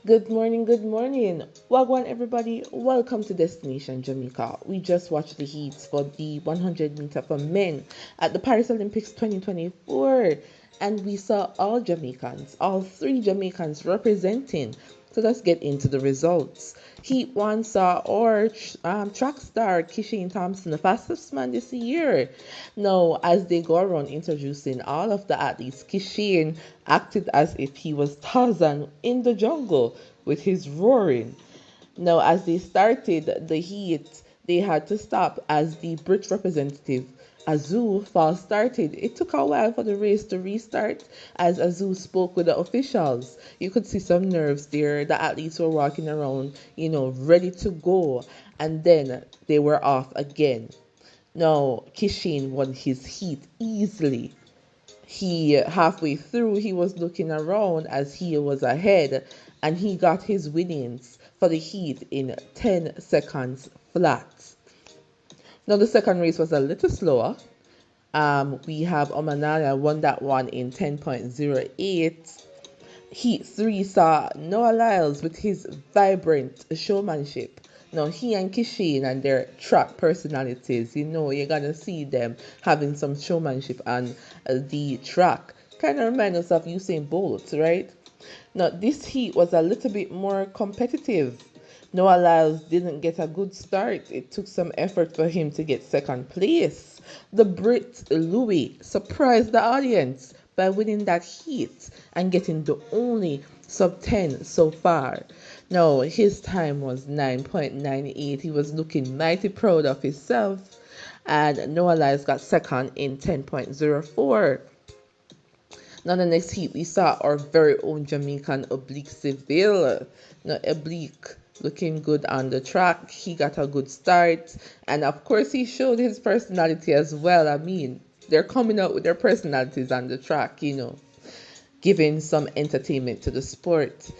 Good morning, good morning. Wagwan, everybody. Welcome to Destination Jamaica. We just watched the heats for the 100 meter for men at the Paris Olympics 2024, and we saw all Jamaicans, all three Jamaicans representing. So let's get into the results. Heat 1 saw our track star Kishane Thompson, the fastest man this year. Now, as they go around introducing all of the athletes, Kishane acted as if he was Tarzan in the jungle with his roaring. Now, as they started the heat, they had to stop as the British representative Azu false started. It took a while for the race to restart as Azu spoke with the officials. You could see some nerves there. The athletes were walking around, ready to go. And then they were off again. Now, Kishin won his heat easily. He halfway through he was looking around as he was ahead and he got his winnings for the heat in 10 seconds flat. Now the second race was a little slower. We have Ominayla won that one in 10.08. Heat 3 saw Noah Lyles with his vibrant showmanship. Now, he and Kishane and their track personalities, you're going to see them having some showmanship on the track. Kind of remind us of Usain Bolt, right? Now, this heat was a little bit more competitive. Noah Lyles didn't get a good start. It took some effort for him to get second place. The Brit Louie surprised the audience by winning that heat and getting the only sub 10 so far. Now, his time was 9.98. He was looking mighty proud of himself. And Noah Lyles got second in 10.04. Now, the next heat, we saw our very own Jamaican Oblique Seville. Now, Oblique looking good on the track. He got a good start. And of course, he showed his personality as well. I mean, they're coming out with their personalities on the track, giving some entertainment to the sport.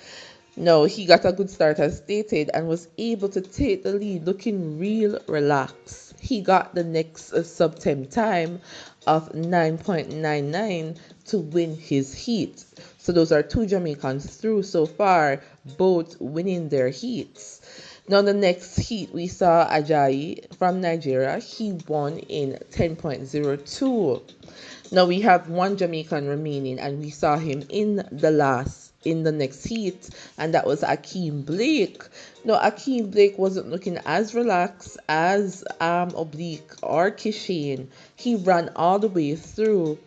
No, he got a good start as stated and was able to take the lead looking real relaxed. He got the next sub 10 time of 9.99 to win his heat. So those are two Jamaicans through so far, both winning their heats. Now the next heat we saw Ajayi from Nigeria. He won in 10.02. Now we have one Jamaican remaining, and we saw him in the next heat, and that was Ackeem Blake. Now Ackeem Blake wasn't looking as relaxed as Oblique or Kishane. He ran all the way through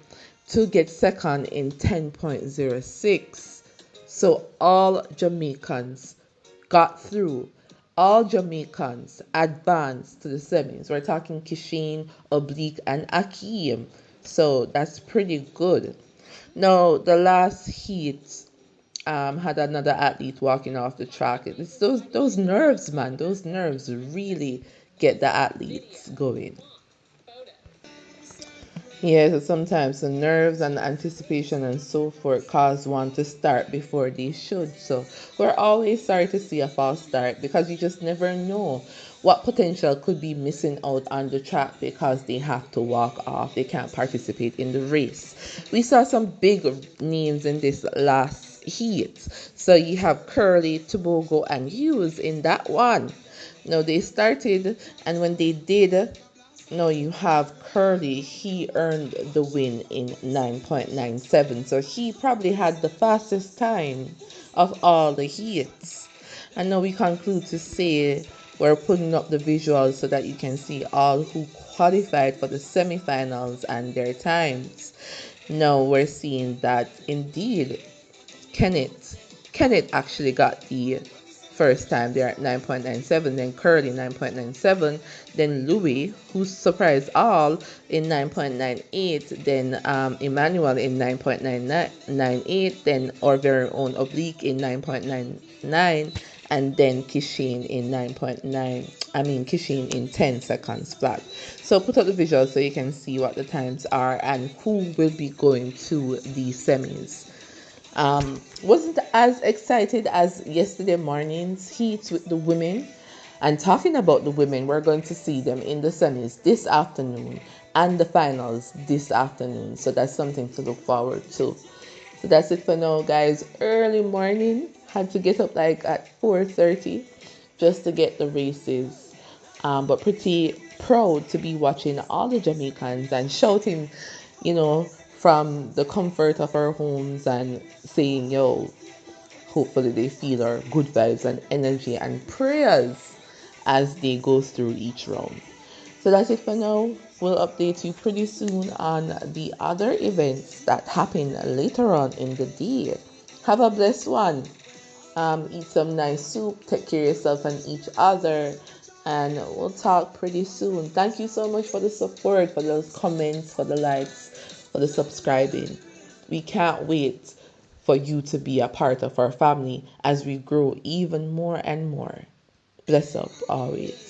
to get second in 10.06. So all Jamaicans got through. All Jamaicans advanced to the semis. We're talking Kishane, Oblique, and Ackeem. So that's pretty good. Now, the last heat had another athlete walking off the track. It's those nerves, man. Those nerves really get the athletes going. Yeah, so sometimes the nerves and the anticipation and so forth cause one to start before they should. So we're always sorry to see a false start because you just never know what potential could be missing out on the track because they have to walk off. They can't participate in the race. We saw some big names in this last heat. So you have Kerley, Tebogo, and Hughes in that one. Now they started, and when they did, no, you have Kerley. He earned the win in 9.97. So he probably had the fastest time of all the heats. And now we conclude to say we're putting up the visuals so that you can see all who qualified for the semifinals and their times. Now we're seeing that indeed Kenneth actually got the first time there at 9.97, then Kerley 9.97, then Louie, who surprised all in 9.98, then Emmanuel in 9.98, then our very own Oblique in 9.99, and then Kishane in 9.9. Kishane in 10 seconds flat. So put up the visuals so you can see what the times are and who will be going to the semis. Wasn't as excited as yesterday morning's heat with the women. And talking about the women, we're going to see them in the semis this afternoon and the finals this afternoon. So that's something to look forward to. So that's it for now, guys. Early morning, had to get up like at 4:30 just to get the races. But pretty proud to be watching all the Jamaicans and shouting, from the comfort of our homes and saying, yo, hopefully they feel our good vibes and energy and prayers as they go through each round. So that's it for now. We'll update you pretty soon on the other events that happen later on in the day. Have a blessed one. Eat some nice soup. Take care of yourself and each other. And we'll talk pretty soon. Thank you so much for the support, for those comments, for the likes, for the subscribing. We can't wait for you to be a part of our family as we grow even more and more. Bless up always.